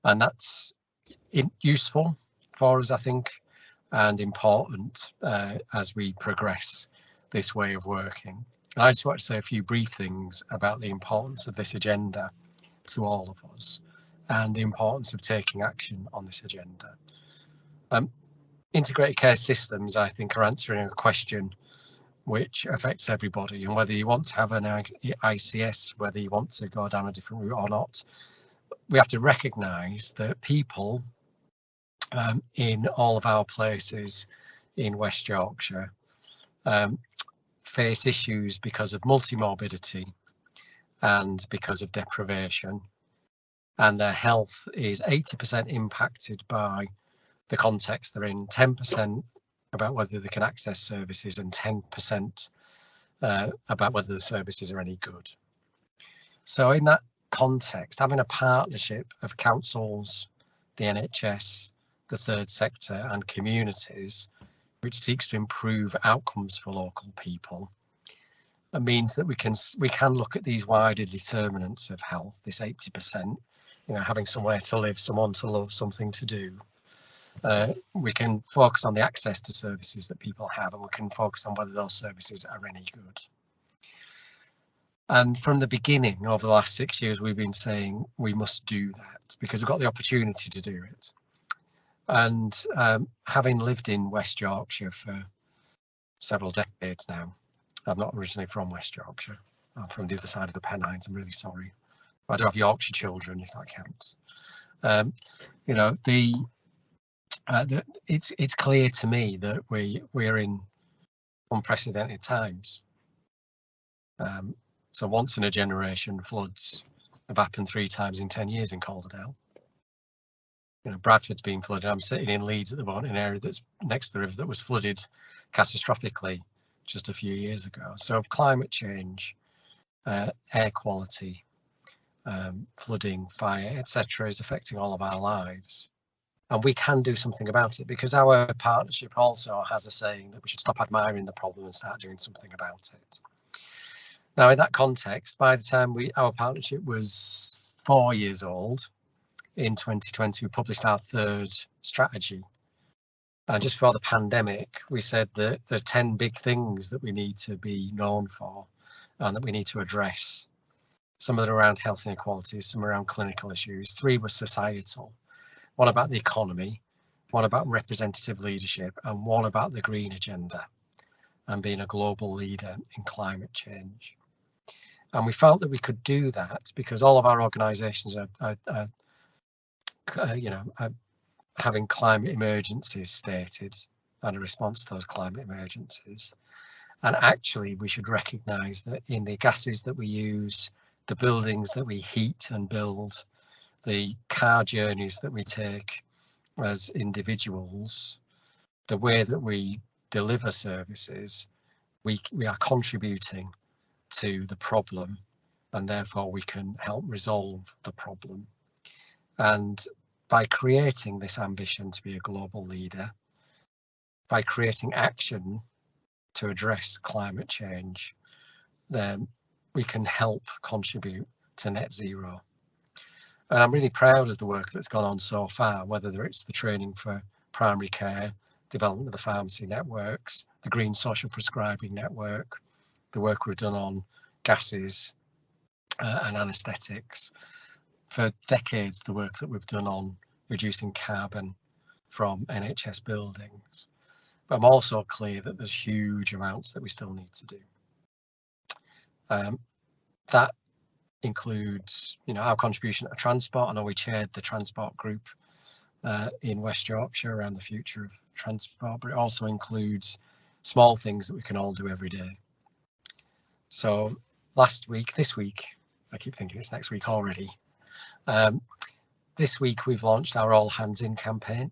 And that's useful for us, I think, and important as we progress this way of working. And I just want to say a few brief things about the importance of this agenda to all of us and the importance of taking action on this agenda. Integrated care systems, I think, are answering a question which affects everybody, and whether you want to have an ICS, whether you want to go down a different route or not, we have to recognise that people in all of our places in West Yorkshire face issues because of multimorbidity and because of deprivation, and their health is 80% impacted by the context they're in, 10% about whether they can access services, and 10% about whether the services are any good. So in that context, having a partnership of councils, the NHS, the third sector and communities, which seeks to improve outcomes for local people, it means that we can look at these wider determinants of health, this 80%, having somewhere to live, someone to love, something to do. We can focus on the access to services that people have, and we can focus on whether those services are any good. And from the beginning, over the last 6 years, we've been saying we must do that because we've got the opportunity to do it. And having lived in West Yorkshire for several decades now, I'm not originally from West Yorkshire. I'm from the other side of the Pennines. I'm really sorry. I do have Yorkshire children, if that counts. It's clear to me that we're in unprecedented times. So once in a generation floods have happened 3 times in 10 years in Calderdale. Bradford's been flooded. I'm sitting in Leeds at the moment, in an area that's next to the river that was flooded catastrophically just a few years ago. So climate change, air quality, flooding, fire, etc. is affecting all of our lives. And we can do something about it, because our partnership also has a saying that we should stop admiring the problem and start doing something about it. Now, in that context, by the time our partnership was 4 years old, in 2020, we published our 3rd strategy. And just before the pandemic, we said that there are 10 big things that we need to be known for and that we need to address. Some of them around health inequalities, some around clinical issues. 3 were societal. 1 about the economy, 1 about representative leadership, and 1 about the green agenda and being a global leader in climate change. And we felt that we could do that because all of our organisations are having climate emergencies stated and a response to those climate emergencies. And actually, we should recognise that in the gases that we use, the buildings that we heat and build, the car journeys that we take as individuals, the way that we deliver services, we are contributing to the problem, and therefore we can help resolve the problem. And by creating this ambition to be a global leader, by creating action to address climate change, then we can help contribute to net zero. And I'm really proud of the work that's gone on so far, whether it's the training for primary care, development of the pharmacy networks, the green social prescribing network, the work we've done on gases and anaesthetics. For decades, the work that we've done on reducing carbon from NHS buildings. But I'm also clear that there's huge amounts that we still need to do. That includes, our contribution to transport. I know we chaired the transport group in West Yorkshire around the future of transport, but it also includes small things that we can all do every day. So this week, I keep thinking it's next week already. This week we've launched our All Hands In campaign.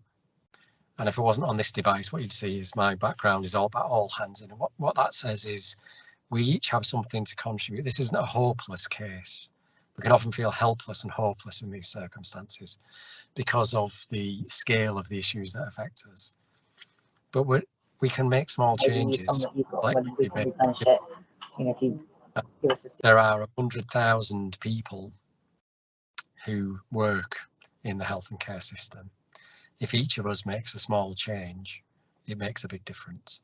And if it wasn't on this device, what you'd see is my background is all about all hands in. And what that says is we each have something to contribute. This isn't a hopeless case. We can often feel helpless and hopeless in these circumstances because of the scale of the issues that affect us. But we can make small changes. There are 100,000 people who work in the health and care system. If each of us makes a small change, it makes a big difference.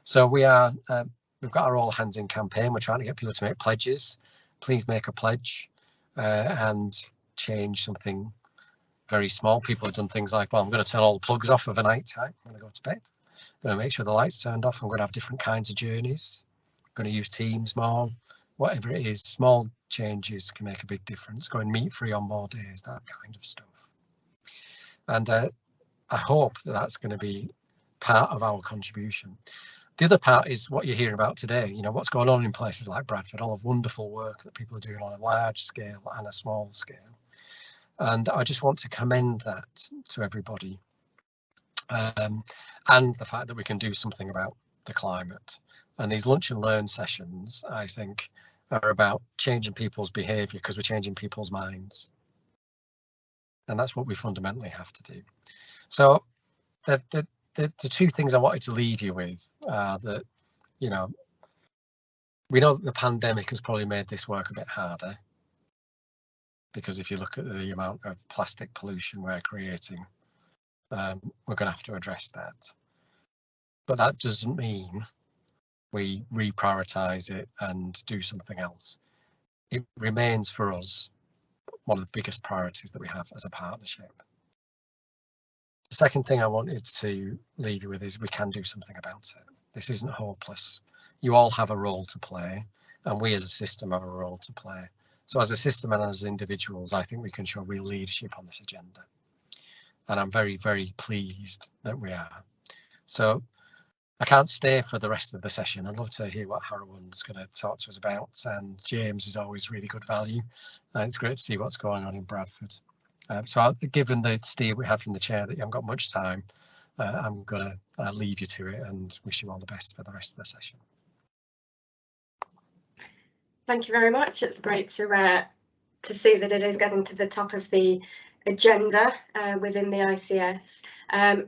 So we've got our All Hands In campaign. We're trying to get people to make pledges. Please make a pledge and change something very small. People have done things like, well, I'm going to turn all the plugs off of a night time when I go to bed. I'm going to make sure the lights turned off. I'm going to have different kinds of journeys. I'm going to use Teams more. Whatever it is, small changes can make a big difference. Going meat free on more days, that kind of stuff. And I hope that that's going to be part of our contribution. The other part is what you're hearing about today. You know, what's going on in places like Bradford, all of wonderful work that people are doing on a large scale and a small scale. And I just want to commend that to everybody. And the fact that we can do something about the climate. And these lunch and learn sessions, I think, are about changing people's behaviour because we're changing people's minds. And that's what we fundamentally have to do. So the two things I wanted to leave you with are that, you know, we know that the pandemic has probably made this work a bit harder, because if you look at the amount of plastic pollution we're creating, we're going to have to address that. But that doesn't mean we reprioritise it and do something else. It remains for us one of the biggest priorities that we have as a partnership. The second thing I wanted to leave you with is we can do something about it. This isn't hopeless. You all have a role to play, and we as a system have a role to play. So as a system and as individuals, I think we can show real leadership on this agenda. And I'm very, very pleased that we are. So I can't stay for the rest of the session. I'd love to hear what Harrowand's going to talk to us about. And James is always really good value. It's great to see what's going on in Bradford. So given the steer we had from the chair that you haven't got much time, I'm going to leave you to it and wish you all the best for the rest of the session. Thank you very much. It's great to see that it is getting to the top of the agenda within the ICS.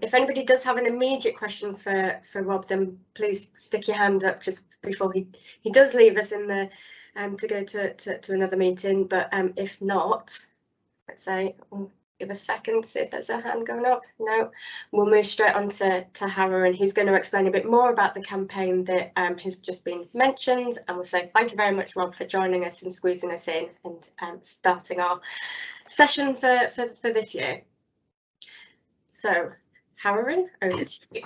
If anybody does have an immediate question for Rob, then please stick your hand up just before he does leave us in the to go to another meeting. But if not, let's say we'll give a second to see if there's a hand going up. No, we'll move straight on to Harrow, and he's going to explain a bit more about the campaign that has just been mentioned. And we'll say thank you very much, Rob, for joining us and squeezing us in and starting our session for this year. So, Harrow, over to you.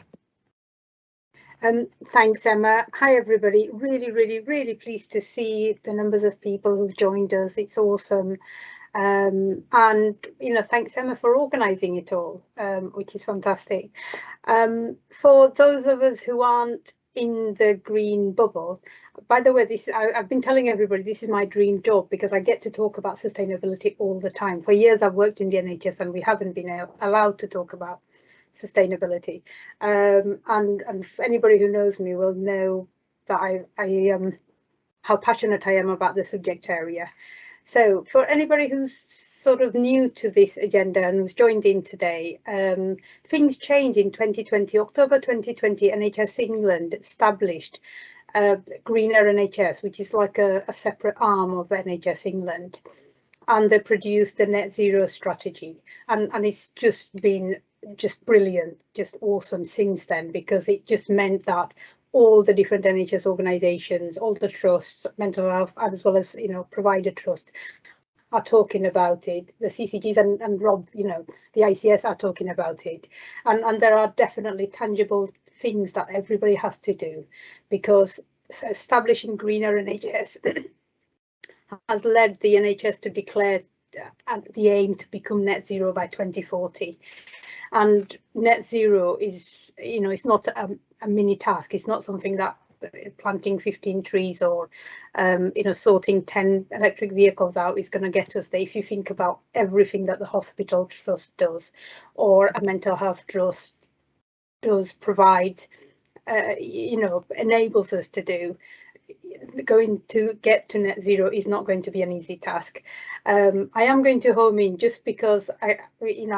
Thanks, Emma. Hi, everybody. Really pleased to see the numbers of people who've joined us. It's awesome. And, you know, thanks, Emma, for organising it all, which is fantastic. For those of us who aren't in the green bubble, by the way, I've been telling everybody this is my dream job because I get to talk about sustainability all the time. For years, I've worked in the NHS and we haven't been allowed to talk about sustainability. And anybody who knows me will know that how passionate I am about the subject area. So for anybody who's sort of new to this agenda and who's joined in today, things changed in 2020. October 2020, NHS England established Greener NHS, which is like a separate arm of NHS England, and they produced the net zero strategy, and it's just been brilliant, just awesome since then, because it just meant that all the different NHS organisations, all the trusts, mental health, as well as, you know, provider trust, are talking about it. The CCGs and Rob, you know, the ICS are talking about it, and there are definitely tangible things that everybody has to do, because establishing Greener NHS has led the NHS to declare the aim to become net zero by 2040. And net zero is, you know, it's not a mini task. It's not something that planting 15 trees or, you know, sorting 10 electric vehicles out is going to get us there. If you think about everything that the hospital trust does, or a mental health trust does provide, you know, enables us to do, going to get to net zero is not going to be an easy task. I am going to home in just because I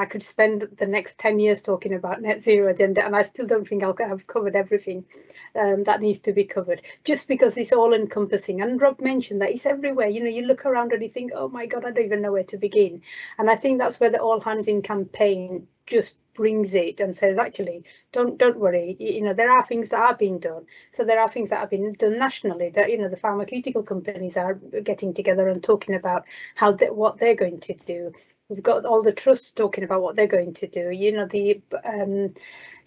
could spend the next 10 years talking about net zero agenda, and I still don't think I'll have covered everything that needs to be covered, just because it's all encompassing. And Rob mentioned that it's everywhere. You look around and you think, oh my God, I don't even know where to begin. And I think that's where the All Hands In campaign just brings it and says, actually, don't worry, there are things that are being done. So there are things that have been done nationally, that the pharmaceutical companies are getting together and talking about what they're going to do. We've got all the trusts talking about what they're going to do.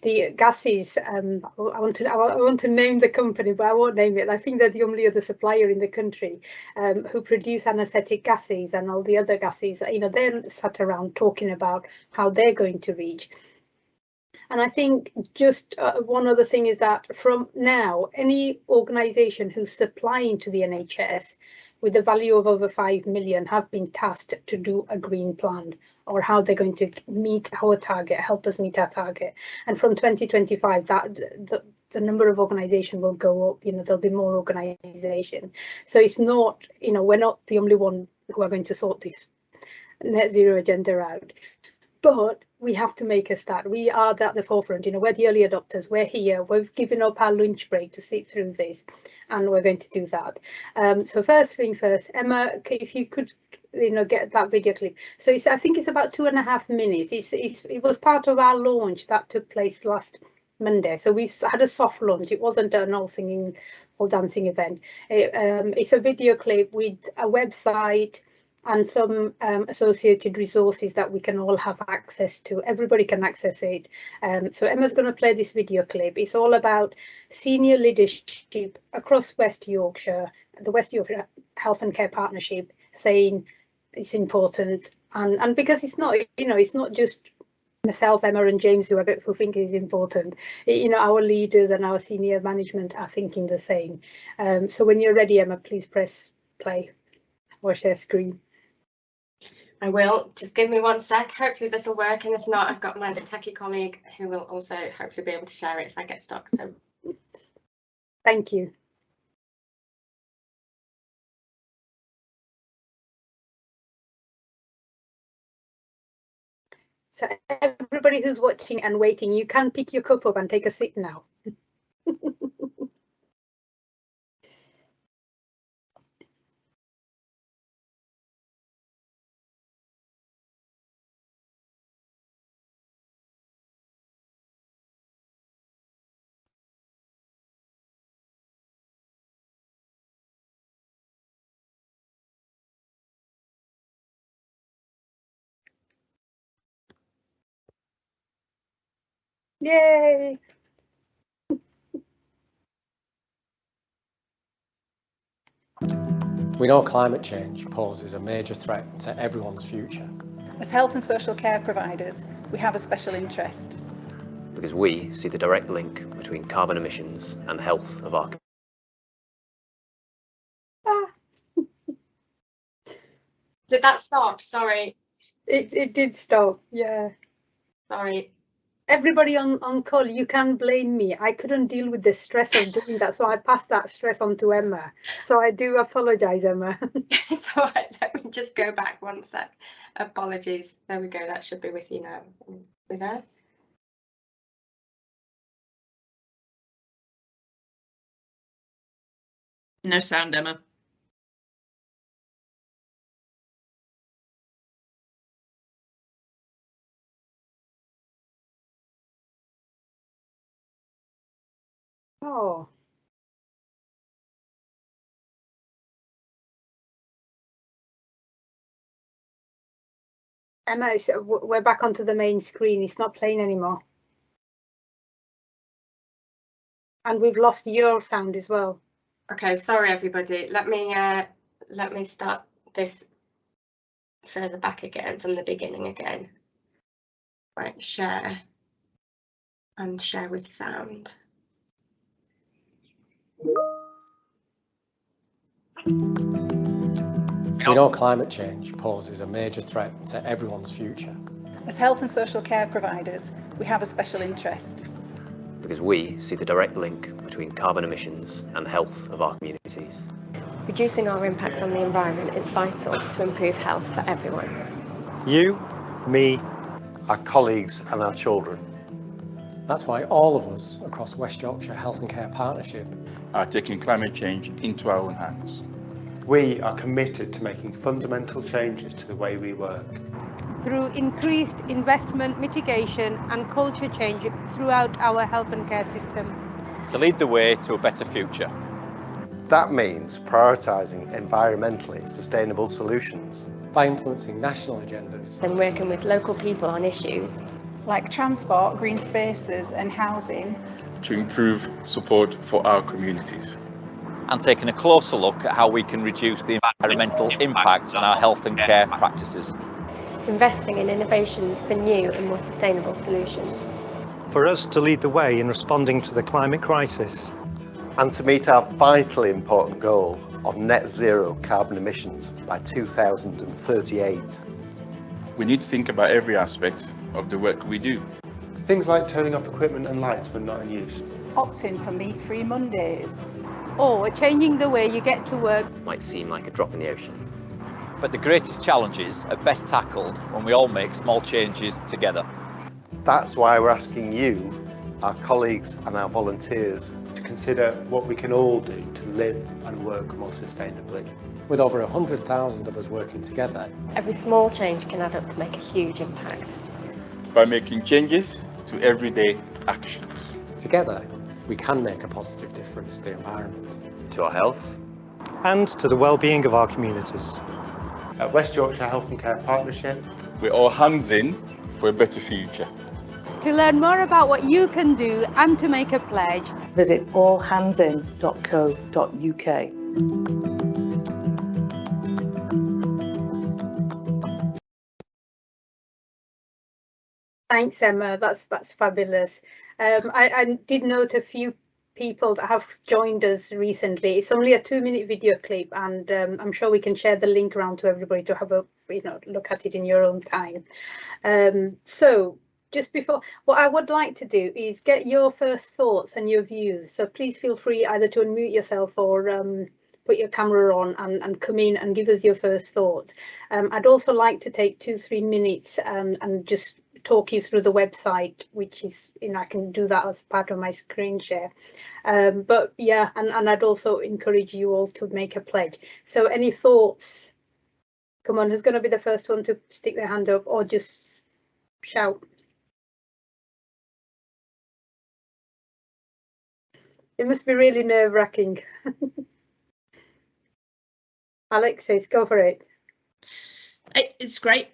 The gases, I want to name the company, but I won't name it. I think they're the only other supplier in the country who produce anaesthetic gases and all the other gases. They're sat around talking about how they're going to reach. And I think just one other thing is that from now, any organisation who's supplying to the NHS with a value of over 5 million have been tasked to do a green plan, or how they're going to meet our target, help us meet our target. And from 2025, the number of organisations will go up. There'll be more organisation. So it's not, we're not the only one who are going to sort this net zero agenda out. But we have to make a start. We are at the forefront. We're the early adopters. We're here. We've given up our lunch break to sit through this, and we're going to do that. So first thing first, Emma, if you could, get that video clip. So I think it's about 2.5 minutes. It was part of our launch that took place last Monday. So we had a soft launch. It wasn't an all singing, all dancing event. It's a video clip with a website and some associated resources that we can all have access to. Everybody can access it. So Emma's going to play this video clip. It's all about senior leadership across West Yorkshire, the West Yorkshire Health and Care Partnership, saying it's important. And because it's not, it's not just myself, Emma and James who think it is important. Our leaders and our senior management are thinking the same. So when you're ready, Emma, please press play or share screen. I will. Just give me 1 sec. Hopefully this will work, and if not, I've got my techie colleague who will also hopefully be able to share it if I get stuck. So thank you. So everybody who's watching and waiting, you can pick your cup up and take a sip now. Yay! We know climate change poses a major threat to everyone's future. As health and social care providers, we have a special interest. Because we see the direct link between carbon emissions and the health of our Did that stop? Sorry. It did stop, yeah. Sorry. Everybody on call, you can blame me. I couldn't deal with the stress of doing that, so I passed that stress on to Emma. So I do apologise, Emma. It's all right. Let me just go back 1 sec. Apologies. There we go. That should be with you now. We there? No sound, Emma. Oh. Emma, we're back onto the main screen. It's not playing anymore. And we've lost your sound as well. Okay, sorry everybody. Let me start this further back again from the beginning again. Right, share and share with sound. We know climate change poses a major threat to everyone's future. As health and social care providers, we have a special interest. because we see the direct link between carbon emissions and the health of our communities. Reducing our impact on the environment is vital to improve health for everyone. You, me, our colleagues and our children. That's why all of us across West Yorkshire Health and Care Partnership are taking climate change into our own hands. We are committed to making fundamental changes to the way we work. Through increased investment, mitigation and culture change throughout our health and care system. To lead the way to a better future. That means prioritising environmentally sustainable solutions. by influencing national agendas. And working with local people on issues like transport, green spaces and housing. To improve support for our communities. And taking a closer look at how we can reduce the environmental impact on our health and care practices. Investing in innovations for new and more sustainable solutions. For us to lead the way in responding to the climate crisis. And to meet our vitally important goal of net zero carbon emissions by 2038. We need to think about every aspect of the work we do. Things like turning off equipment and lights when not in use. Opting for meat-free Mondays. Or changing the way you get to work. Might seem like a drop in the ocean. But the greatest challenges are best tackled when we all make small changes together. That's why we're asking you, our colleagues and our volunteers, to consider what we can all do to live and work more sustainably. With over 100,000 of us working together, Every small change can add up to make a huge impact. By making changes to everyday actions. together we can make a positive difference to the environment. To our health. And to the well-being of our communities. At West Yorkshire Health and Care Partnership, We're all hands in for a better future. To learn more about what you can do and to make a pledge, visit allhandsin.co.uk. Thanks, Emma. That's fabulous. I did note a few people that have joined us recently. It's only a 2-minute video clip, and I'm sure we can share the link around to everybody to have a look at it in your own time. So just before, what I would like to do is get your first thoughts and your views. So please feel free either to unmute yourself or put your camera on and come in and give us your first thoughts. I'd also like to take 2-3 minutes and just talk you through the website, which is, I can do that as part of my screen share. But yeah, and I'd also encourage you all to make a pledge. So any thoughts? Come on, who's going to be the first one to stick their hand up or just shout? It must be really nerve-wracking. Alexis, go for it. It's great.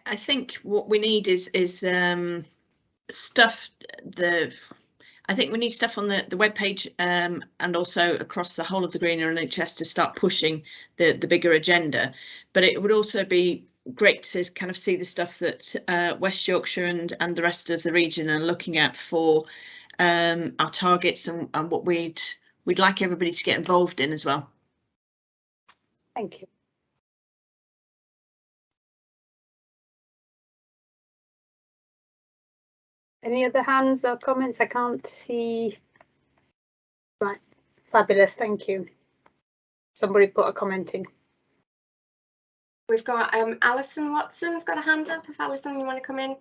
I think what we need is stuff. I think we need stuff on the webpage and also across the whole of the Greener NHS to start pushing the bigger agenda. But it would also be great to kind of see the stuff that West Yorkshire and the rest of the region are looking at for our targets and what we'd like everybody to get involved in as well. Thank you. Any other hands or comments? I can't see. Right, fabulous, thank you. Somebody put a comment in. We've got Alison Watson's got a hand up. If Alison, you want to come in?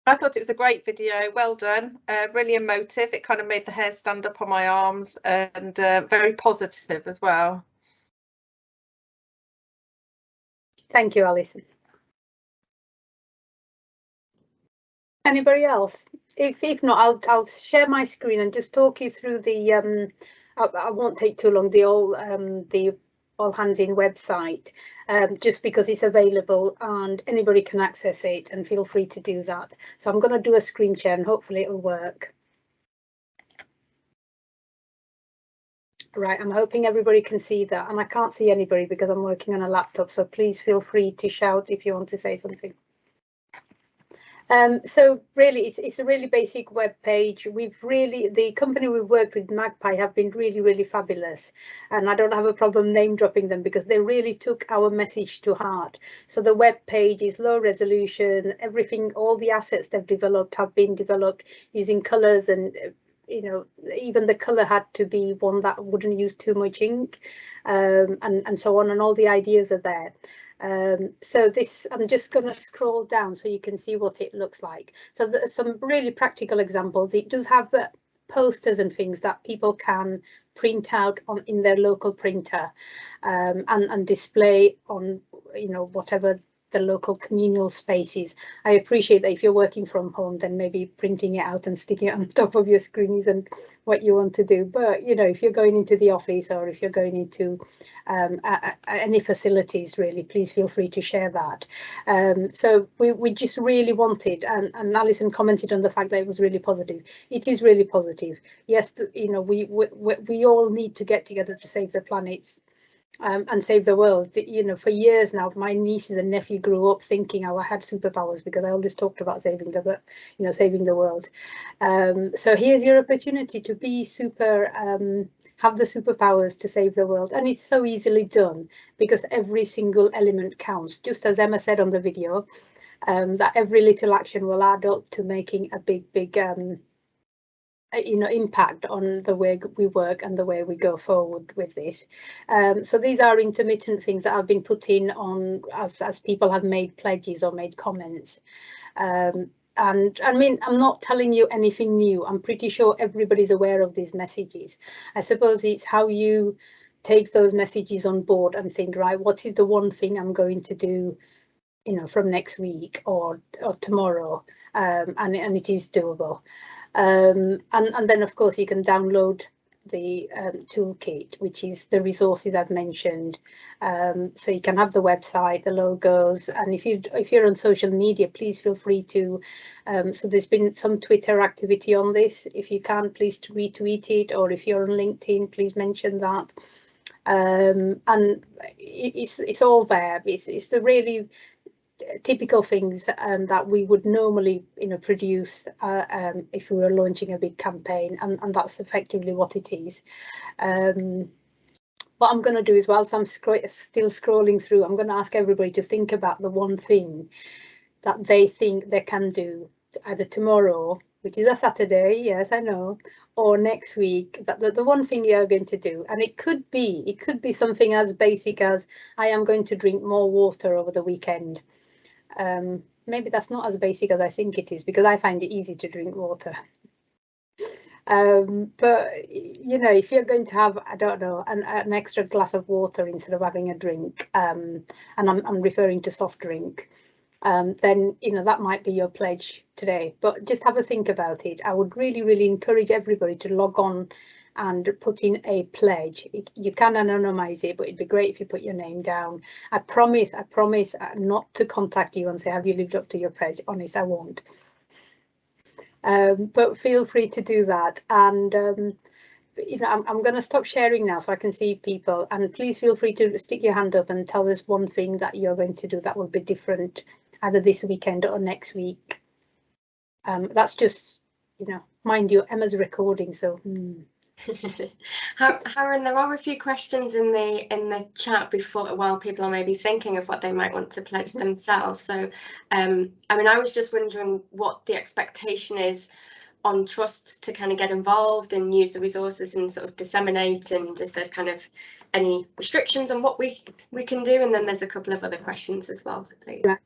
I thought it was a great video, well done, really emotive. It kind of made the hair stand up on my arms and very positive as well. Thank you, Alison. Anybody else? If not, I'll share my screen and just talk you through the. I won't take too long. The All Hands In website, just because it's available and anybody can access it, and feel free to do that. So I'm going to do a screen share and hopefully it'll work. Right, I'm hoping everybody can see that, and I can't see anybody because I'm working on a laptop. So please feel free to shout if you want to say something. So really, it's a really basic web page. The company we've worked with, Magpie, have been really fabulous, and I don't have a problem name dropping them because they really took our message to heart. So the web page is low resolution. Everything, all the assets they've developed have been developed using colours and you know, even the colour had to be one that wouldn't use too much ink, and so on, and all the ideas are there. So this, I'm just going to scroll down so you can see what it looks like. So there's some really practical examples. It does have posters and things that people can print out on in their local printer, and display on, you know, whatever the local communal spaces. I appreciate that if you're working from home, then maybe printing it out and sticking it on top of your screen isn't what you want to do. But, you know, if you're going into the office or if you're going into any facilities, really, please feel free to share that. So we just really wanted, and Alison commented on the fact that it was really positive. It is really positive. Yes, you know, we all need to get together to save the planet. And save the world. You know, for years now, my nieces and nephew grew up thinking I had superpowers because I always talked about saving the world. So here's your opportunity to be have the superpowers to save the world, and it's so easily done because every single element counts. Just as Emma said on the video, that every little action will add up to making a big you know, impact on the way we work and the way we go forward with this. So these are intermittent things that have been put in on as people have made pledges or made comments. And I mean, I'm not telling you anything new. I'm pretty sure everybody's aware of these messages. I suppose it's how you take those messages on board and think, right, what is the one thing I'm going to do, you know, from next week or tomorrow, and it is doable. And then, of course, you can download the toolkit, which is the resources I've mentioned. So you can have the website, the logos, and if you're on social media, please feel free to. So there's been some Twitter activity on this. If you can, please retweet it, or if you're on LinkedIn, please mention that. And it's all there. It's the really typical things that we would normally, you know, produce if we were launching a big campaign, and that's effectively what it is. What I'm going to do is, whilst I'm still scrolling through, I'm going to ask everybody to think about the one thing that they think they can do either tomorrow, which is a Saturday, yes, I know, or next week, that the one thing you're going to do. And it could be something as basic as I am going to drink more water over the weekend. Maybe that's not as basic as I think it is, because I find it easy to drink water. But you know, if you're going to have, I don't know, an extra glass of water instead of having a drink, and I'm referring to soft drink, then you know that might be your pledge today. But just have a think about it. I would really encourage everybody to log on and put in a pledge. You can anonymize it, but it'd be great if you put your name down. I promise not to contact you and say, have you lived up to your pledge? Honest, I won't. But feel free to do that. And you know, I'm going to stop sharing now so I can see people, and please feel free to stick your hand up and tell us one thing that you're going to do that will be different either this weekend or next week. That's just, you know, mind you, Emma's recording, so Harren, there are a few questions in the chat before, while people are maybe thinking of what they might want to pledge themselves. So I mean, I was just wondering what the expectation is on trusts to kind of get involved and use the resources and sort of disseminate, and if there's kind of any restrictions on what we can do. And then there's a couple of other questions as well, please. Right.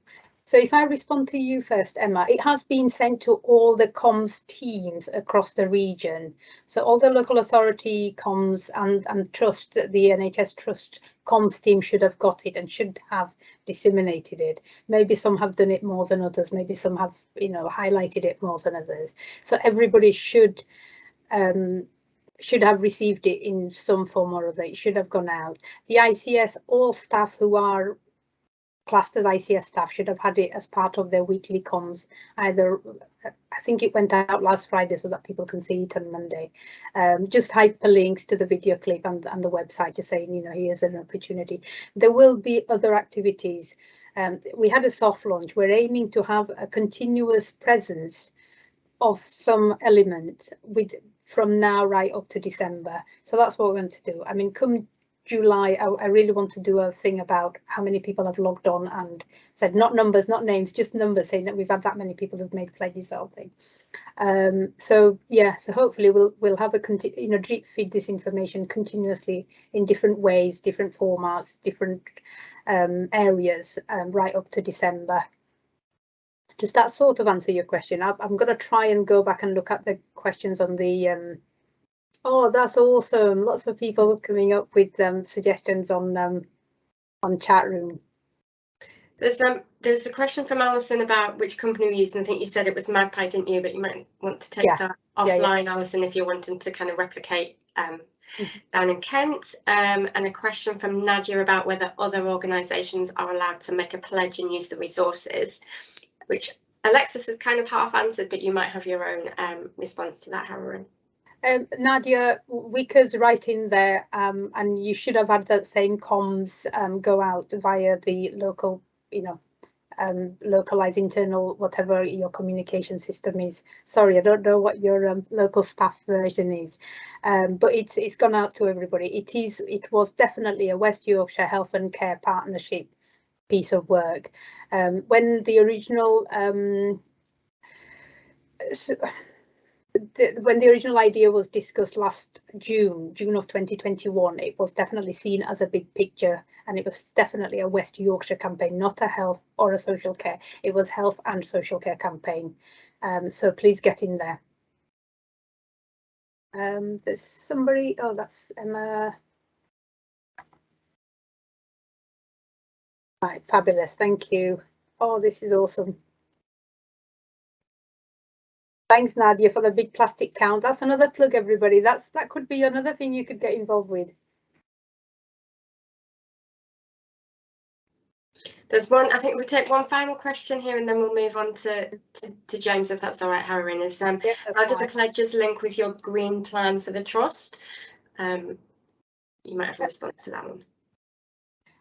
So if I respond to you first, Emma, it has been sent to all the comms teams across the region. So all the local authority comms and trust, the NHS trust comms team should have got it and should have disseminated it. Maybe some have done it more than others. Maybe some have, you know, highlighted it more than others. So everybody should have received it in some form or other. It should have gone out. The ICS, all staff who are classed as ICS staff should have had it as part of their weekly comms. Either, I think it went out last Friday so that people can see it on Monday. Just hyperlinks to the video clip and the website, just saying, you know, here's an opportunity. There will be other activities. We had a soft launch. We're aiming to have a continuous presence of some element from now right up to December. So that's what we want to do. I mean, come July, I really want to do a thing about how many people have logged on and said, not numbers, not names, just numbers, saying that we've had that many people who've made pledges sort of thing. So yeah, so hopefully we'll have a drip feed this information continuously in different ways, different formats, different areas, right up to December. Does that sort of answer your question? I'm going to try and go back and look at the questions on the oh, that's awesome. Lots of people coming up with suggestions on chat room. There's a question from Alison about which company we used, and I think you said it was Magpie, didn't you? But you might want to take that offline, Alison, if you're wanting to kind of replicate down in Kent. And a question from Nadia about whether other organisations are allowed to make a pledge and use the resources, which Alexis has kind of half answered, but you might have your own response to that, Harrowin. Nadia, Wica's right in there, and you should have had that same comms go out via the local, localized internal, whatever your communication system is. Sorry, I don't know what your local staff version is, but it's gone out to everybody. It was definitely a West Yorkshire Health and Care Partnership piece of work. When the original when the original idea was discussed last June of 2021, it was definitely seen as a big picture, and it was definitely a West Yorkshire campaign, not a health or a social care. It was health and social care campaign. So please get in there. There's somebody, oh, that's Emma. Right, fabulous, thank you. Oh, this is awesome. Thanks, Nadia, for the big plastic count. That's another plug, everybody. That could be another thing you could get involved with. There's one, I think we take one final question here and then we'll move on to James, if that's all right, Harrowin. Is how do the pledges link with your green plan for the trust? You might have a response to that one.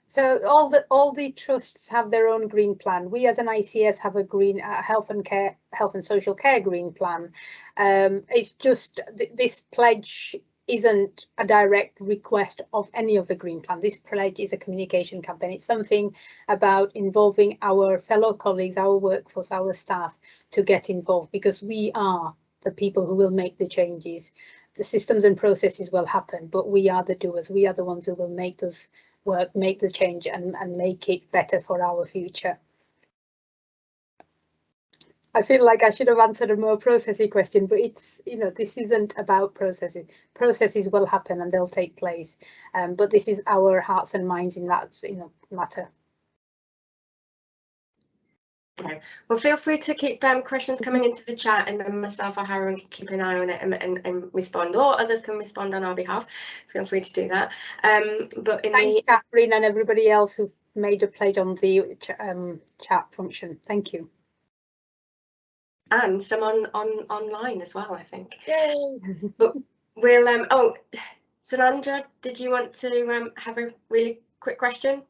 So all the trusts have their own green plan. We as an ICS have a green health and social care green plan. It's just this pledge isn't a direct request of any of the green plan. This pledge is a communication campaign. It's something about involving our fellow colleagues, our workforce, our staff to get involved, because we are the people who will make the changes. The systems and processes will happen, but we are the doers. We are the ones who will make those work, make the change and make it better for our future. I feel like I should have answered a more processy question, but it's, this isn't about processes. Processes will happen and they'll take place, but this is our hearts and minds in that, matter. Okay. Well, feel free to keep questions coming into the chat, and then myself or Harrowin can keep an eye on it and respond, or others can respond on our behalf. Feel free to do that. But thanks, Catherine, and everybody else who made a pledge on the chat function. Thank you. And some online as well, I think. Yay! But we'll oh, Salandra, did you want to have a really quick question?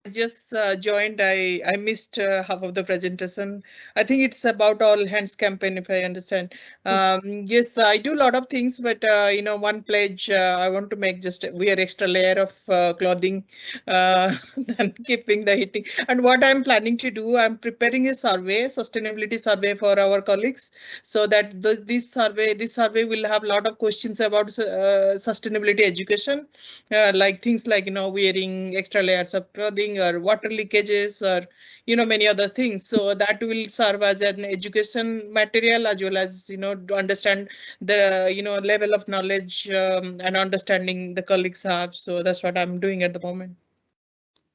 I just joined. I missed half of the presentation. I think it's about all hands campaign, if I understand. Yes, I do a lot of things, but one pledge I want to make, just wear extra layer of clothing and keeping the heating. And what I'm planning to do, I'm preparing a survey, sustainability survey for our colleagues, so that this survey will have a lot of questions about sustainability education, like things like wearing extra layers of clothing, or water leakages, or many other things. So that will serve as an education material, as well as to understand the level of knowledge and understanding the colleagues have. So that's what I'm doing at the moment.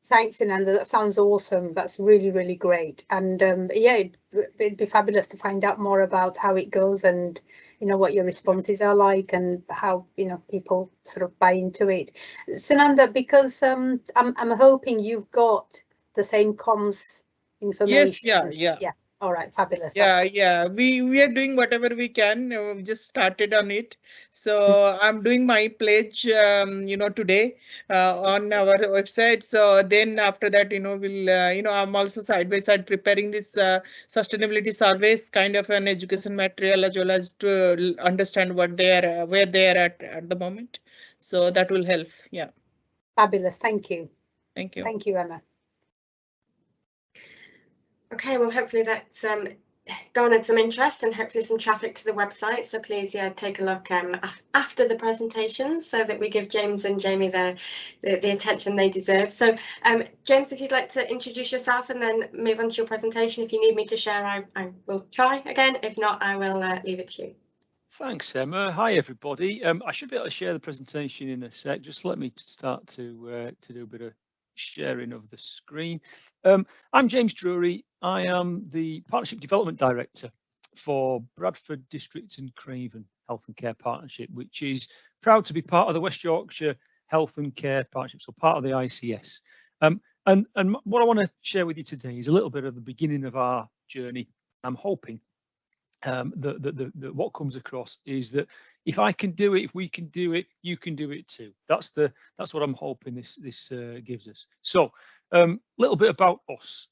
Thanks, Ananda. That sounds awesome. That's really, really great. And yeah, it'd be fabulous to find out more about how it goes, and what your responses are like, and how people sort of buy into it. Sunanda, because I'm hoping you've got the same comms information. Yes, yeah. All right, fabulous. Yeah, we are doing whatever we can. We just started on it, so I'm doing my pledge, today on our website. So then after that, we'll, I'm also side by side preparing this sustainability surveys, kind of an education material, as well as to understand what they are, where they are at the moment. So that will help. Yeah. Fabulous. Thank you. Thank you. Thank you, Emma. Okay, well, hopefully that's garnered some interest and hopefully some traffic to the website. So please, take a look after the presentation so that we give James and Jamie the attention they deserve. So James, if you'd like to introduce yourself and then move on to your presentation. If you need me to share, I will try again. If not, I will leave it to you. Thanks, Emma. Hi, everybody. I should be able to share the presentation in a sec. Just let me start to do a bit of sharing of the screen. I'm James Drury. I am the Partnership Development Director for Bradford District and Craven Health and Care Partnership, which is proud to be part of the West Yorkshire Health and Care Partnership, so part of the ICS. And what I want to share with you today is a little bit of the beginning of our journey. I'm hoping that what comes across is that if I can do it, if we can do it, you can do it too. That's what I'm hoping this gives us. So a little bit about us.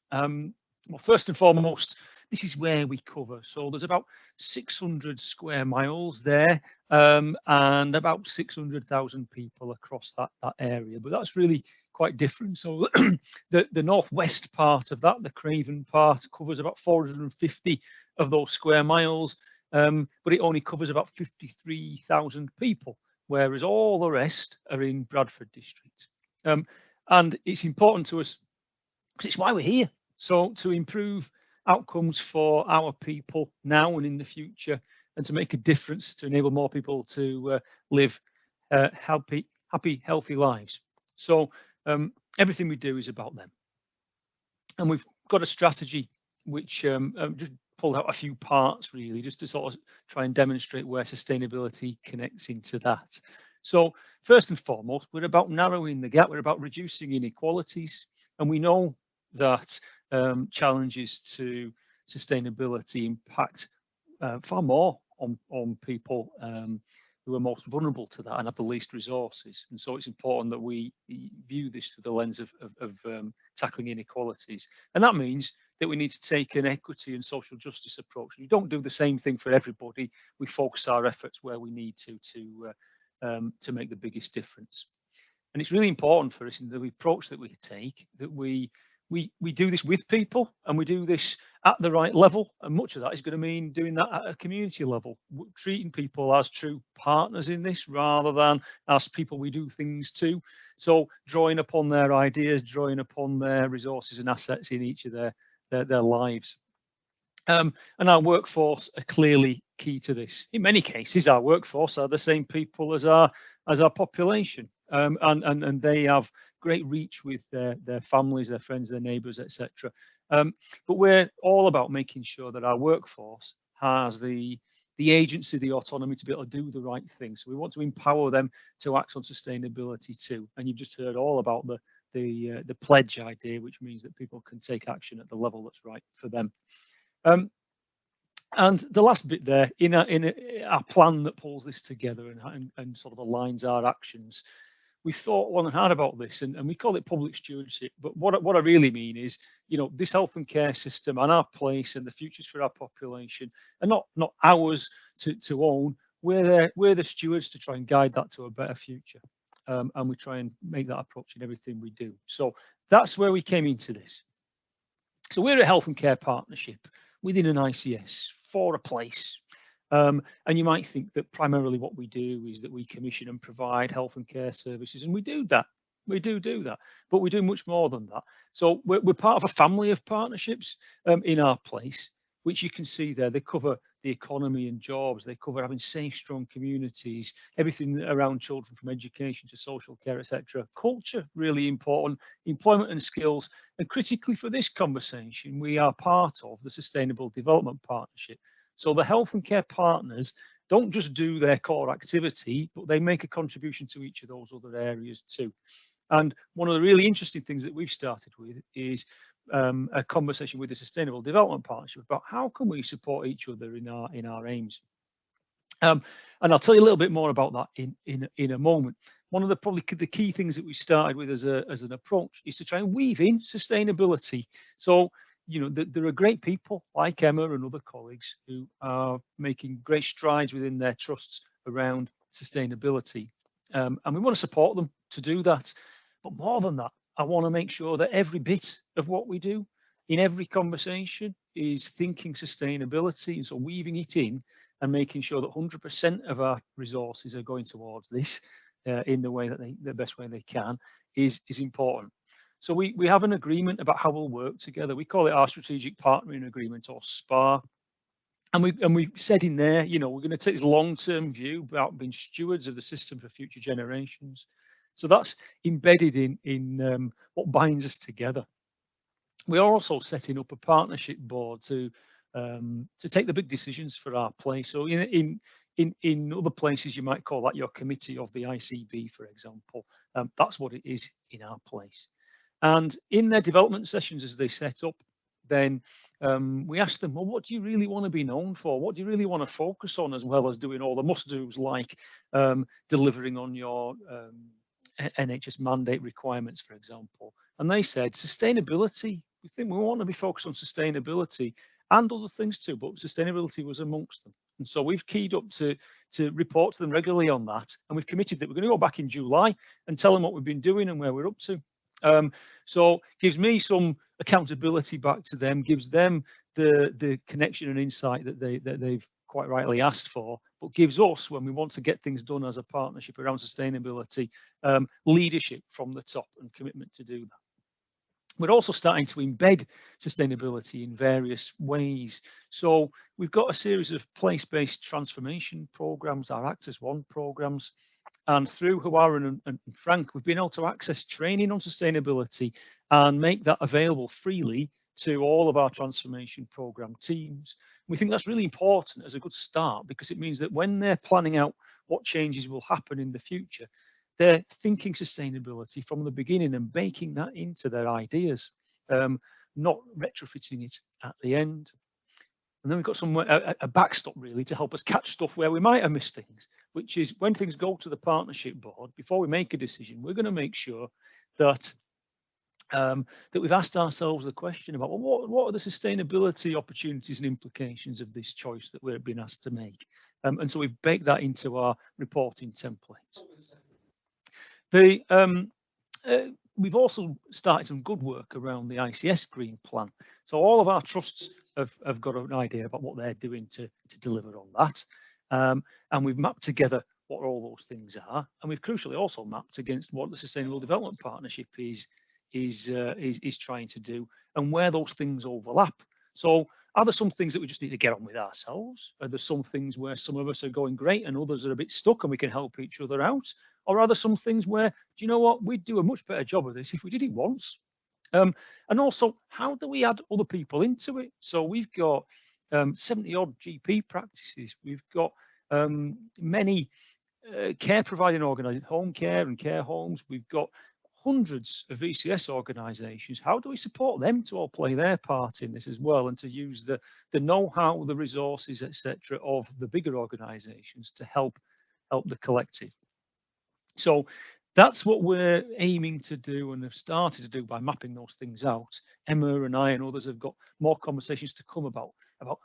Well, first and foremost, this is where we cover. So there's about 600 square miles there, and about 600,000 people across that area. But that's really quite different. So the northwest part of that, the Craven part, covers about 450 of those square miles, but it only covers about 53,000 people, whereas all the rest are in Bradford District. And it's important to us because it's why we're here. So to improve outcomes for our people now and in the future, and to make a difference to enable more people to live happy, healthy lives. So everything we do is about them. And we've got a strategy which just pulled out a few parts really, just to sort of try and demonstrate where sustainability connects into that. So first and foremost, we're about narrowing the gap, we're about reducing inequalities, and we know that challenges to sustainability impact far more on people who are most vulnerable to that and have the least resources. And so it's important that we view this through the lens of tackling inequalities. And that means that we need to take an equity and social justice approach. We don't do the same thing for everybody. We focus our efforts where we need to make the biggest difference. And it's really important for us in the approach that we take that we do this with people, and we do this at the right level, and much of that is going to mean doing that at a community level, treating people as true partners in this rather than as people we do things to. So drawing upon their ideas, drawing upon their resources and assets in each of their lives. And our workforce are clearly key to this. In many cases, our workforce are the same people as our population, and they have great reach with their families, their friends, their neighbours, etc. But we're all about making sure that our workforce has the agency, the autonomy to be able to do the right thing. So we want to empower them to act on sustainability too. And you've just heard all about the pledge idea, which means that people can take action at the level that's right for them. And the last bit there, in our plan that pulls this together and sort of aligns our actions, we thought long and hard about this, and we call it public stewardship. But what I really mean is, this health and care system and our place and the futures for our population are not ours to own. We're the stewards to try and guide that to a better future, and we try and make that approach in everything we do. So that's where we came into this. So we're a health and care partnership within an ICS for a place. And you might think that primarily what we do is that we commission and provide health and care services, and we do that. We do that, but we do much more than that. So we're part of a family of partnerships in our place, which you can see there. They cover the economy and jobs. They cover having safe, strong communities, everything around children from education to social care, etc. Culture, really important, employment and skills. And critically for this conversation, we are part of the Sustainable Development Partnership. So the health and care partners don't just do their core activity, but they make a contribution to each of those other areas too. And one of the really interesting things that we've started with is a conversation with the Sustainable Development Partnership about how can we support each other in our aims. And I'll tell you a little bit more about that in a moment. One of the probably the key things that we started with as an approach is to try and weave in sustainability. So, you know, there are great people like Emma and other colleagues who are making great strides within their trusts around sustainability. And we want to support them to do that. But more than that, I want to make sure that every bit of what we do in every conversation is thinking sustainability, and so weaving it in and making sure that 100% of our resources are going towards this in the way that the best way they can is important. So we have an agreement about how we'll work together. We call it our strategic partnering agreement, or SPAR. And we said in there, you know, we're going to take this long-term view about being stewards of the system for future generations. So that's embedded in what binds us together. We are also setting up a partnership board to take the big decisions for our place. So in other places, you might call that your committee of the ICB, for example. That's what it is in our place. And in their development sessions, as they set up, then we ask them, well, what do you really want to be known for? What do you really want to focus on, as well as doing all the must-dos like delivering on your NHS mandate requirements, for example? And they said sustainability. We think we want to be focused on sustainability and other things too, but sustainability was amongst them. And so we've keyed up to report to them regularly on that, and we've committed that we're going to go back in July and tell them what we've been doing and where we're up to. So gives me some accountability back to them, gives them the connection and insight that they've quite rightly asked for, but gives us, when we want to get things done as a partnership around sustainability, leadership from the top and commitment to do that. We're also starting to embed sustainability in various ways. So we've got a series of place-based transformation programs, our Act as One programs, and through Huaren and Frank, we've been able to access training on sustainability and make that available freely to all of our transformation program teams. We think that's really important as a good start, because it means that when they're planning out what changes will happen in the future, they're thinking sustainability from the beginning and baking that into their ideas, not retrofitting it at the end. And then we've got a backstop really to help us catch stuff where we might have missed things, which is when things go to the partnership board, before we make a decision, we're going to make sure that that we've asked ourselves the question about, well, what are the sustainability opportunities and implications of this choice that we're being asked to make? And so we've baked that into our reporting templates. We've also started some good work around the ICS Green Plan. So all of our trusts have got an idea about what they're doing to deliver on that. And we've mapped together what all those things are. And we've crucially also mapped against what the Sustainable Development Partnership is trying to do and where those things overlap. So are there some things that we just need to get on with ourselves? Are there some things where some of us are going great and others are a bit stuck and we can help each other out? Or are there some things where, do you know what, we'd do a much better job of this if we did it once? And also, how do we add other people into it? So we've got 70 odd GP practices. We've got many care providing organisations, home care and care homes. We've got hundreds of VCS organisations. How do we support them to all play their part in this as well, and to use the know-how, the resources, etc., of the bigger organisations to help the collective? So that's what we're aiming to do and have started to do by mapping those things out. Emma and I and others have got more conversations to come about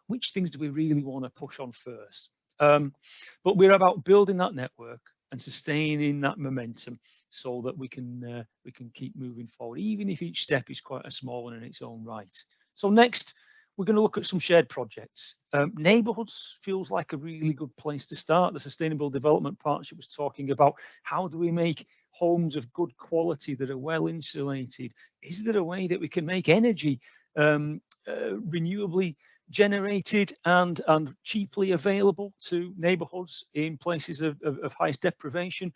which things do we really want to push on first. But we're about building that network and sustaining that momentum so that we can keep moving forward, even if each step is quite a small one in its own right. So next, we're going to look at some shared projects. Neighbourhoods feels like a really good place to start. The Sustainable Development Partnership was talking about how do we make homes of good quality that are well insulated? Is there a way that we can make energy renewably generated and cheaply available to neighbourhoods in places of highest deprivation?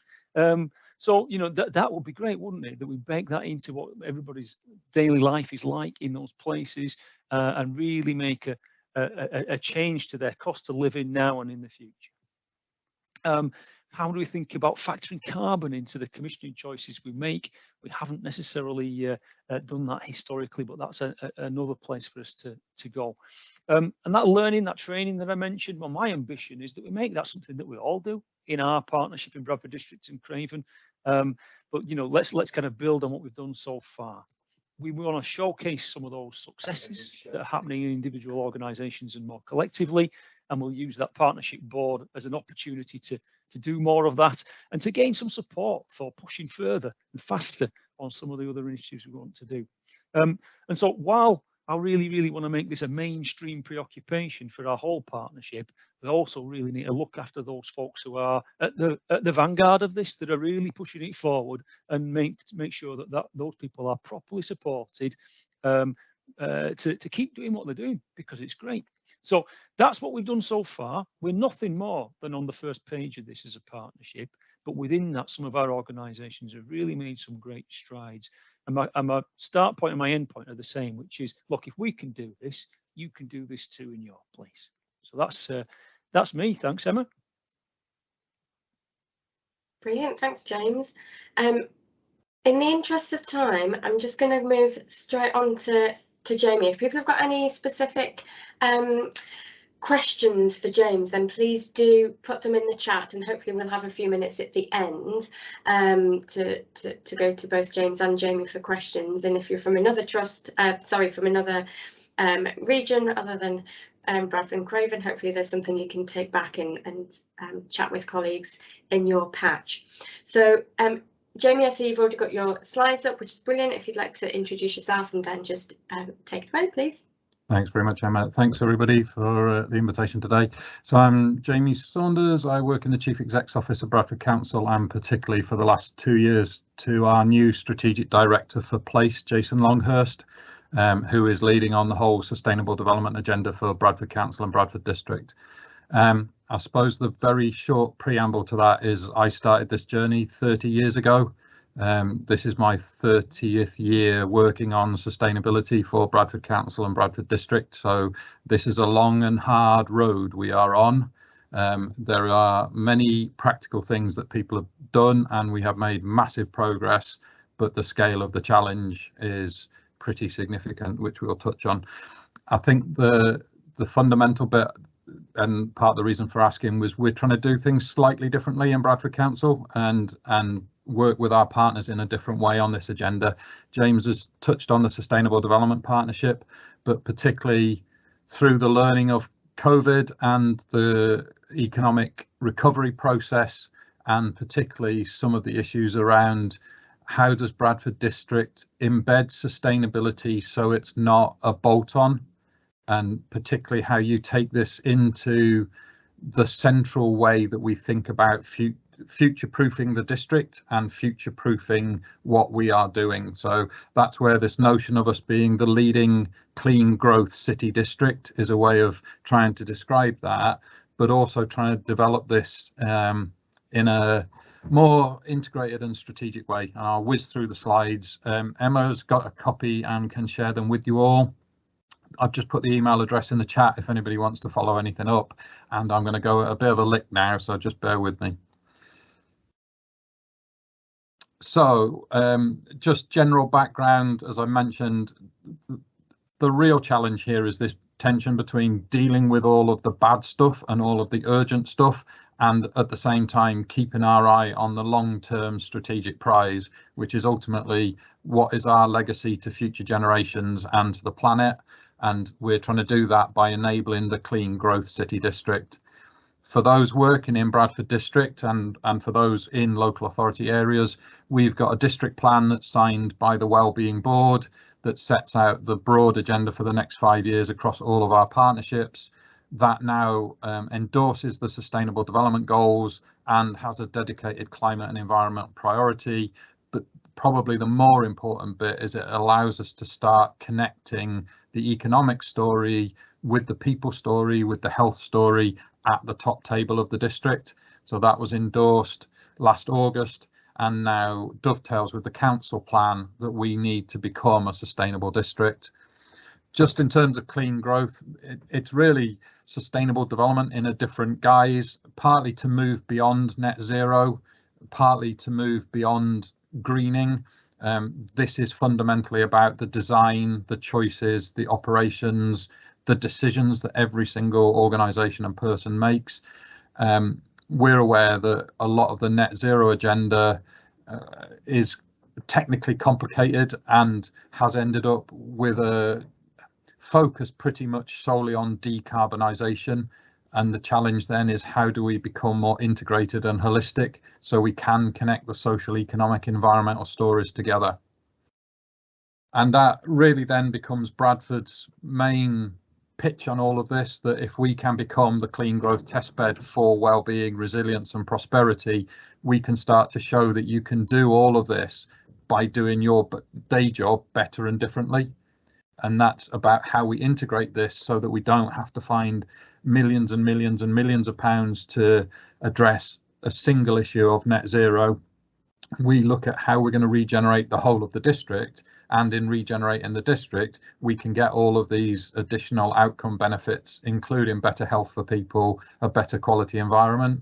So, you know, that would be great, wouldn't it? That we bake that into what everybody's daily life is like in those places and really make a change to their cost of living now and in the future. how do we think about factoring carbon into the commissioning choices we make? We haven't necessarily done that historically, but that's another place for us to go. And that learning, that training that I mentioned, well, my ambition is that we make that something that we all do in our partnership in Bradford District and Craven. But you know, let's kind of build on what we've done so far. We want to showcase some of those successes that are happening in individual organisations and more collectively, and we'll use that partnership board as an opportunity to do more of that and to gain some support for pushing further and faster on some of the other initiatives we want to do. And so while I really want to make this a mainstream preoccupation for our whole partnership, we also really need to look after those folks who are at the vanguard of this, that are really pushing it forward, and make sure that those people are properly supported to keep doing what they're doing, because it's great. So that's what we've done so far. We're nothing more than on the first page of this as a partnership, but within that, some of our organisations have really made some great strides. And my start point and my end point are the same, which is, look, if we can do this, you can do this too in your place. So that's me. Thanks, Emma. Brilliant. Thanks, James. In the interest of time, I'm just going to move straight on to Jamie. If people have got any specific questions for James, then please do put them in the chat, and hopefully we'll have a few minutes at the end to go to both James and Jamie for questions. And if you're from another from another region other than Bradford and Craven, hopefully there's something you can take back and chat with colleagues in your patch. So Jamie, I see you've already got your slides up, which is brilliant. If you'd like to introduce yourself and then just take it away, please. Thanks very much, Emma. Thanks everybody for the invitation today. So I'm Jamie Saunders. I work in the Chief Exec's Office at Bradford Council, and particularly for the last 2 years to our new Strategic Director for Place, Jason Longhurst, who is leading on the whole sustainable development agenda for Bradford Council and Bradford District. I suppose the very short preamble to that is I started this journey 30 years ago. This is my 30th year working on sustainability for Bradford Council and Bradford District. So this is a long and hard road we are on. There are many practical things that people have done, and we have made massive progress, but the scale of the challenge is pretty significant, which we'll touch on. I think the fundamental bit, and part of the reason for asking, was we're trying to do things slightly differently in Bradford Council and work with our partners in a different way on this agenda. James has touched on the Sustainable Development Partnership, but particularly through the learning of COVID and the economic recovery process, and particularly some of the issues around how does Bradford District embed sustainability so it's not a bolt-on, and particularly how you take this into the central way that we think about future-proofing the district and future-proofing what we are doing. So that's where this notion of us being the leading clean growth city district is a way of trying to describe that, but also trying to develop this in a more integrated and strategic way. And I'll whiz through the slides. Emma's got a copy and can share them with you all. I've just put the email address in the chat if anybody wants to follow anything up, and I'm going to go a bit of a lick now, so just bear with me. So just general background, as I mentioned, the real challenge here is this tension between dealing with all of the bad stuff and all of the urgent stuff, and at the same time keeping our eye on the long-term strategic prize, which is ultimately what is our legacy to future generations and to the planet. And we're trying to do that by enabling the clean growth city district. For those working in Bradford District and for those in local authority areas, we've got a district plan that's signed by the Wellbeing Board that sets out the broad agenda for the next 5 years across all of our partnerships. That now endorses the Sustainable Development Goals and has a dedicated climate and environment priority. But probably the more important bit is it allows us to start connecting the economic story with the people story, with the health story at the top table of the district. So that was endorsed last August and now dovetails with the council plan that we need to become a sustainable district. Just in terms of clean growth, it's really sustainable development in a different guise, partly to move beyond net zero, partly to move beyond greening. This is fundamentally about the design, the choices, the operations, the decisions that every single organisation and person makes. We're aware that a lot of the net zero agenda is technically complicated and has ended up with a focus pretty much solely on decarbonisation. And the challenge then is, how do we become more integrated and holistic so we can connect the social, economic, environmental stories together? And that really then becomes Bradford's main pitch on all of this, that if we can become the clean growth testbed for well-being, resilience and prosperity, we can start to show that you can do all of this by doing your day job better and differently. And that's about how we integrate this so that we don't have to find millions and millions and millions of pounds to address a single issue of net zero. We look at how we're going to regenerate the whole of the district, and in regenerating the district, we can get all of these additional outcome benefits, including better health for people, a better quality environment.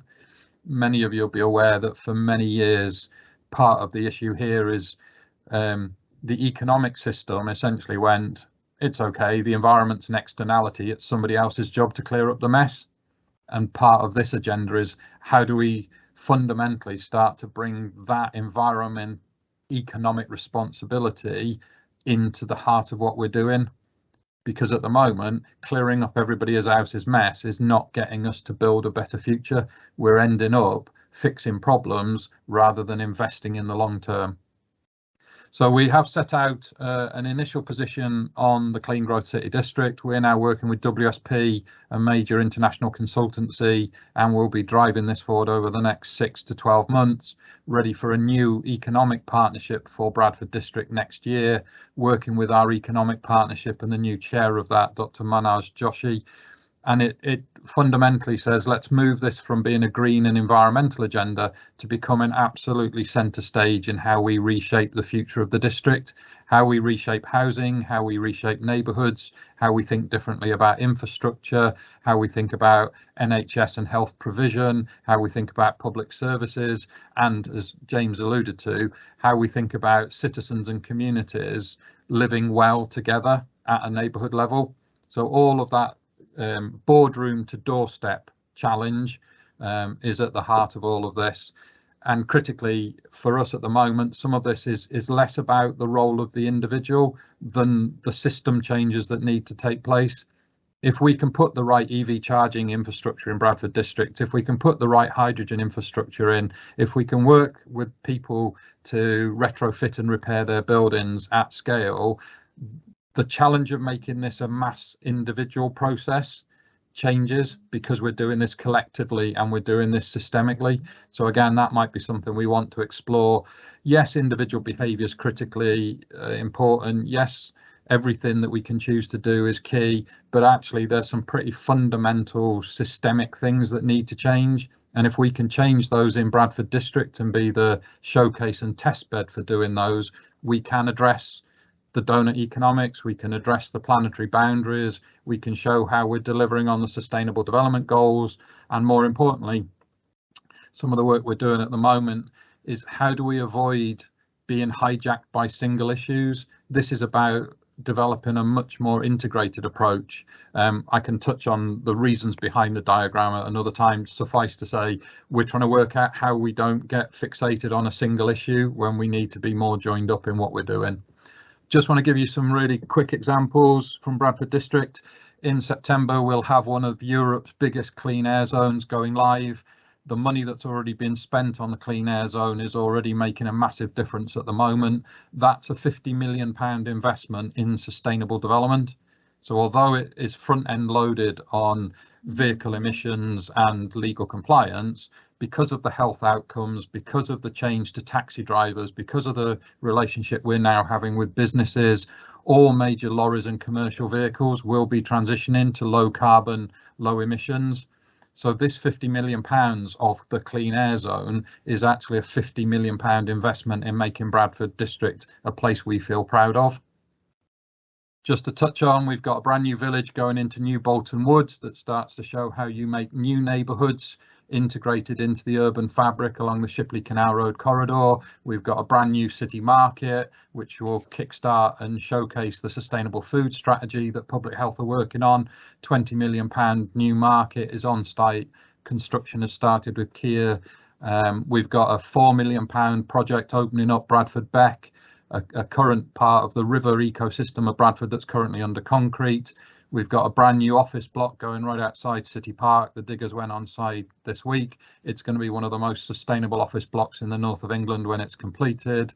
Many of you will be aware that for many years, part of the issue here is the economic system essentially went, it's okay, the environment's an externality, it's somebody else's job to clear up the mess. And part of this agenda is, how do we fundamentally start to bring that environment economic responsibility into the heart of what we're doing? Because at the moment, clearing up everybody else's mess is not getting us to build a better future. We're ending up fixing problems rather than investing in the long term. So we have set out an initial position on the Clean Growth City District. We're now working with WSP, a major international consultancy, and we'll be driving this forward over the next 6 to 12 months, ready for a new economic partnership for Bradford District next year, working with our economic partnership and the new chair of that, Dr. Manoj Joshi. And it fundamentally says, let's move this from being a green and environmental agenda to becoming absolutely centre stage in how we reshape the future of the district, how we reshape housing, how we reshape neighbourhoods, how we think differently about infrastructure, how we think about NHS and health provision, how we think about public services, and, as James alluded to, how we think about citizens and communities living well together at a neighbourhood level. So all of that boardroom to doorstep challenge is at the heart of all of this. And critically for us at the moment, some of this is less about the role of the individual than the system changes that need to take place. If we can put the right EV charging infrastructure in Bradford District, if we can put the right hydrogen infrastructure in, if we can work with people to retrofit and repair their buildings at scale, the challenge of making this a mass individual process changes, because we're doing this collectively and we're doing this systemically. So again, that might be something we want to explore. Yes, individual behaviour is critically important. Yes, everything that we can choose to do is key, but actually there's some pretty fundamental systemic things that need to change. And if we can change those in Bradford District and be the showcase and test bed for doing those, we can address the donut economics, we can address the planetary boundaries, we can show how we're delivering on the sustainable development goals, and more importantly, some of the work we're doing at the moment is, how do we avoid being hijacked by single issues? This is about developing a much more integrated approach. I can touch on the reasons behind the diagram at another time. Suffice to say, we're trying to work out how we don't get fixated on a single issue when we need to be more joined up in what we're doing. Just want to give you some really quick examples from Bradford District. In September, we'll have one of Europe's biggest clean air zones going live. The money that's already been spent on the clean air zone is already making a massive difference at the moment. That's a £50 million investment in sustainable development. So although it is front end loaded on vehicle emissions and legal compliance, because of the health outcomes, because of the change to taxi drivers, because of the relationship we're now having with businesses, all major lorries and commercial vehicles will be transitioning to low carbon, low emissions. So this £50 million of the clean air zone is actually a £50 million investment in making Bradford District a place we feel proud of. Just to touch on, we've got a brand new village going into New Bolton Woods that starts to show how you make new neighbourhoods integrated into the urban fabric along the Shipley Canal Road corridor. We've got a brand new city market which will kickstart and showcase the sustainable food strategy that Public Health are working on. £20 million new market is on site. Construction has started with Kia. We've got a £4 million project opening up Bradford Beck, a current part of the river ecosystem of Bradford that's currently under concrete. We've got a brand new office block going right outside City Park. The diggers went on site this week. It's going to be one of the most sustainable office blocks in the north of England when it's completed.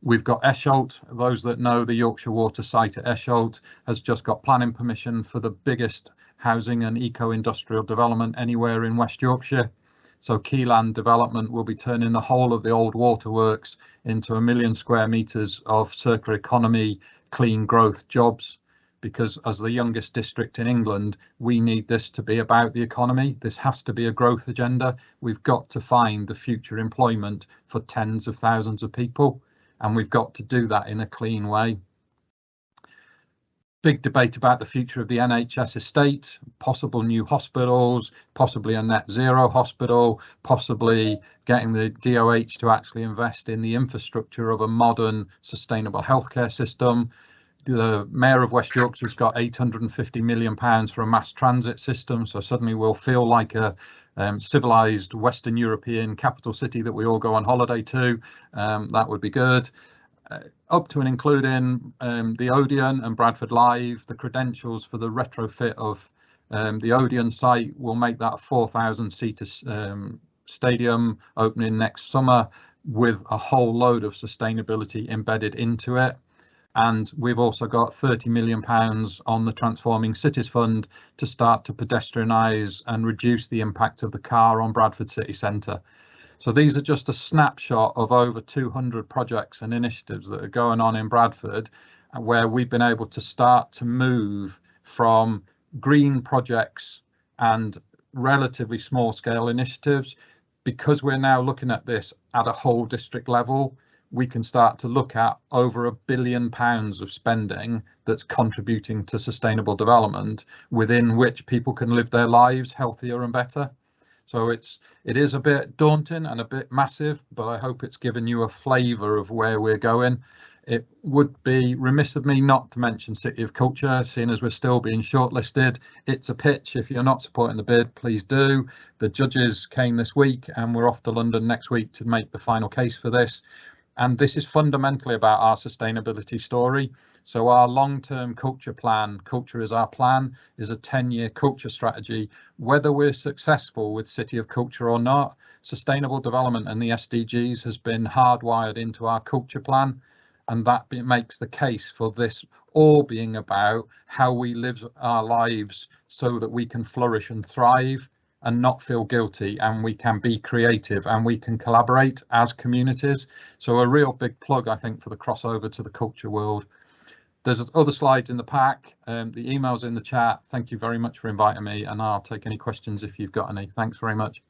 We've got Esholt. Those that know the Yorkshire water site at Esholt has just got planning permission for the biggest housing and eco-industrial development anywhere in West Yorkshire. So Keyland Development will be turning the whole of the old waterworks into 1 million square metres of circular economy, clean growth jobs, because as the youngest district in England, we need this to be about the economy. This has to be a growth agenda. We've got to find the future employment for tens of thousands of people, and we've got to do that in a clean way. Big debate about the future of the NHS estate, possible new hospitals, possibly a net zero hospital, possibly getting the DOH to actually invest in the infrastructure of a modern, sustainable healthcare system. The Mayor of West Yorkshire's got £850 million for a mass transit system, so suddenly we'll feel like a civilised Western European capital city that we all go on holiday to. That would be good. Up to and including the Odeon and Bradford Live. The credentials for the retrofit of the Odeon site will make that a 4,000-seater stadium opening next summer with a whole load of sustainability embedded into it. And we've also got £30 million on the Transforming Cities Fund to start to pedestrianise and reduce the impact of the car on Bradford city centre. So these are just a snapshot of over 200 projects and initiatives that are going on in Bradford, where we've been able to start to move from green projects and relatively small scale initiatives. Because we're now looking at this at a whole district level, we can start to look at over £1 billion of spending that's contributing to sustainable development, within which people can live their lives healthier and better. So it is a bit daunting and a bit massive, but I hope it's given you a flavour of where we're going. It would be remiss of me not to mention City of Culture, seeing as we're still being shortlisted. It's a pitch. If you're not supporting the bid, please do. The judges came this week and we're off to London next week to make the final case for this. And this is fundamentally about our sustainability story. So our long-term culture plan, Culture is Our Plan, is a 10-year culture strategy. Whether we're successful with City of Culture or not, sustainable development and the SDGs has been hardwired into our culture plan. And that makes the case for this all being about how we live our lives so that we can flourish and thrive and not feel guilty, and we can be creative and we can collaborate as communities. So a real big plug, I think, for the crossover to the culture world. There's other slides in the pack, the email's in the chat. Thank you very much for inviting me, and I'll take any questions if you've got any. Thanks very much.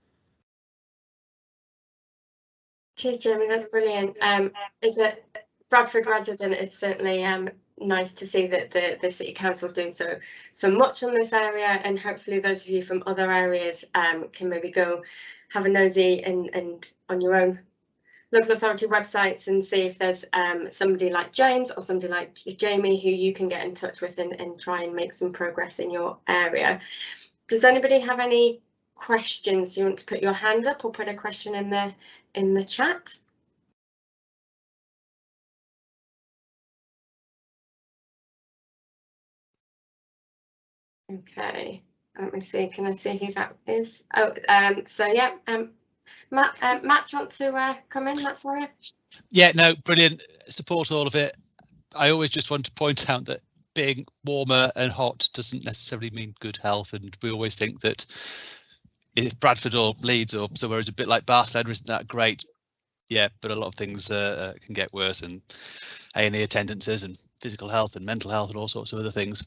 Cheers, Jeremy, that's brilliant. As a Bradford resident, it's certainly nice to see that the City Council is doing so much on this area, and hopefully those of you from other areas can maybe go have a nosy and on your own local authority websites and see if there's somebody like James or somebody like Jamie who you can get in touch with and try and make some progress in your area. Does anybody have any questions? You want to put your hand up or put a question in the chat? Okay, let me see. Can I see who that is? Oh, so yeah, Matt, do you want to come in, Matt? Sorry. Yeah, no, brilliant. Support all of it. I always just want to point out that being warmer and hot doesn't necessarily mean good health, and we always think that if Bradford or Leeds or somewhere is a bit like Barcelona, isn't that great? Yeah, but a lot of things can get worse, and A&E attendances and physical health and mental health and all sorts of other things.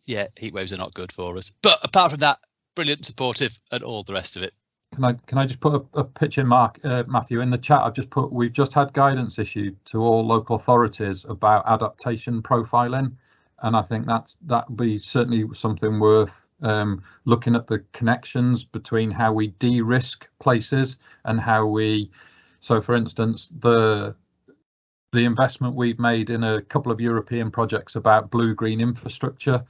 Yeah, heat waves are not good for us. But apart from that, brilliant, supportive, and all the rest of it. Can I just put a picture, Matthew, in the chat? I've just put, we've just had guidance issued to all local authorities about adaptation profiling, and I think that would be certainly something worth looking at, the connections between how we de-risk places and how we. So, for instance, the investment we've made in a couple of European projects about blue-green infrastructure.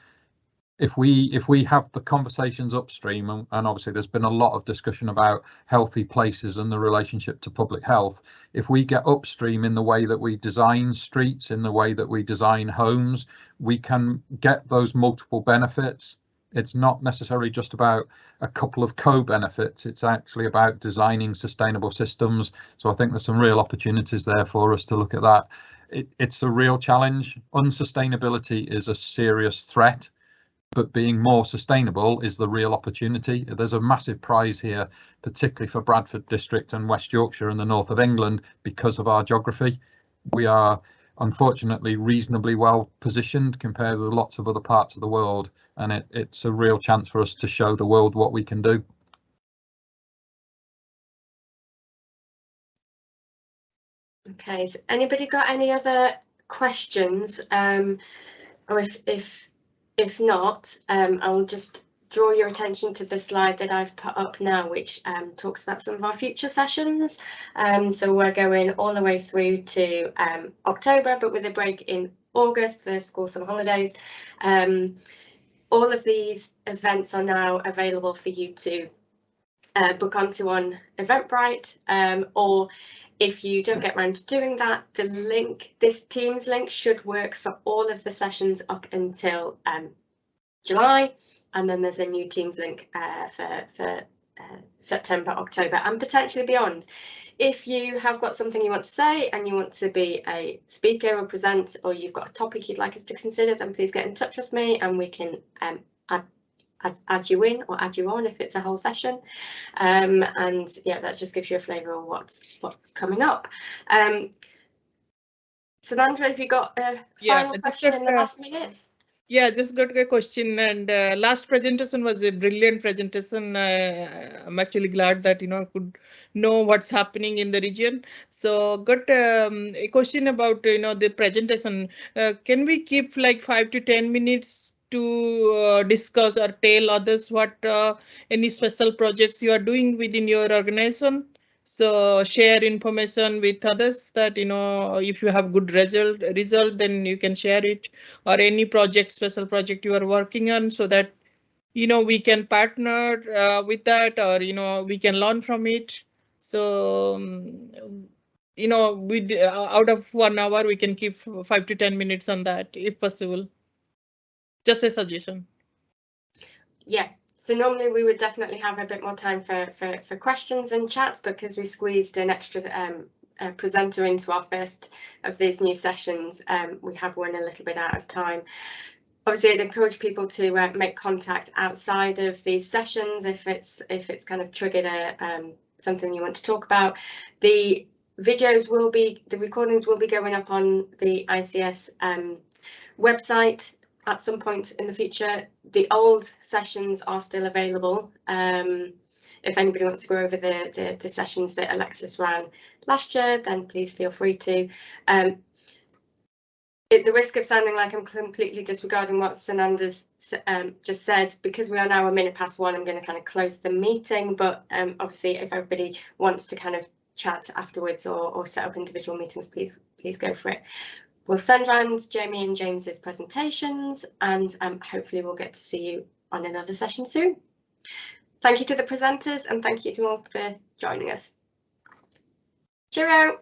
If we have the conversations upstream, and obviously there's been a lot of discussion about healthy places and the relationship to public health, if we get upstream in the way that we design streets, in the way that we design homes, we can get those multiple benefits. It's not necessarily just about a couple of co-benefits, it's actually about designing sustainable systems. So I think there's some real opportunities there for us to look at that. It's a real challenge. Unsustainability is a serious threat, but being more sustainable is the real opportunity. There's a massive prize here, particularly for Bradford District and West Yorkshire and the north of England, because of our geography. We are unfortunately reasonably well positioned compared with lots of other parts of the world, and it's a real chance for us to show the world what we can do. Okay, so anybody got any other questions? Or if not, I'll just draw your attention to the slide that I've put up now, which talks about some of our future sessions. So we're going all the way through to October, but with a break in August for school summer holidays. All of these events are now available for you to book onto on Eventbrite, or if you don't get around to doing that, the link, this Teams link, should work for all of the sessions up until July, and then there's a new Teams link for September, October, and potentially beyond. If you have got something you want to say and you want to be a speaker or present, or you've got a topic you'd like us to consider, then please get in touch with me and we can add you in or add you on if it's a whole session. And yeah, that just gives you a flavour of what's coming up. Salandra, have you got a final question in the last minute? Yeah, just got a question, and last presentation was a brilliant presentation. I'm actually glad that I could know what's happening in the region. So got a question about the presentation. Can we keep like 5 to 10 minutes to discuss or tell others what any special projects you are doing within your organization? So share information with others that if you have good result, then you can share it, or any special project you are working on, so that we can partner with that, or we can learn from it. So with out of 1 hour we can keep 5 to 10 minutes on that if possible. Just a suggestion. Yeah. So normally we would definitely have a bit more time for questions and chats, because we squeezed an extra presenter into our first of these new sessions. We have run a little bit out of time. Obviously, I'd encourage people to make contact outside of these sessions if it's kind of triggered something you want to talk about. The recordings will be going up on the ICS website at some point in the future. The old sessions are still available. If anybody wants to go over the sessions that Alexis ran last year, then please feel free to. At the risk of sounding like I'm completely disregarding what Salandra's just said, because we are now 1:01, I'm going to kind of close the meeting. But obviously, if everybody wants to kind of chat afterwards or set up individual meetings, please go for it. We'll send around Jamie and James's presentations, and hopefully we'll get to see you on another session soon. Thank you to the presenters, and thank you to all for joining us. Cheerio!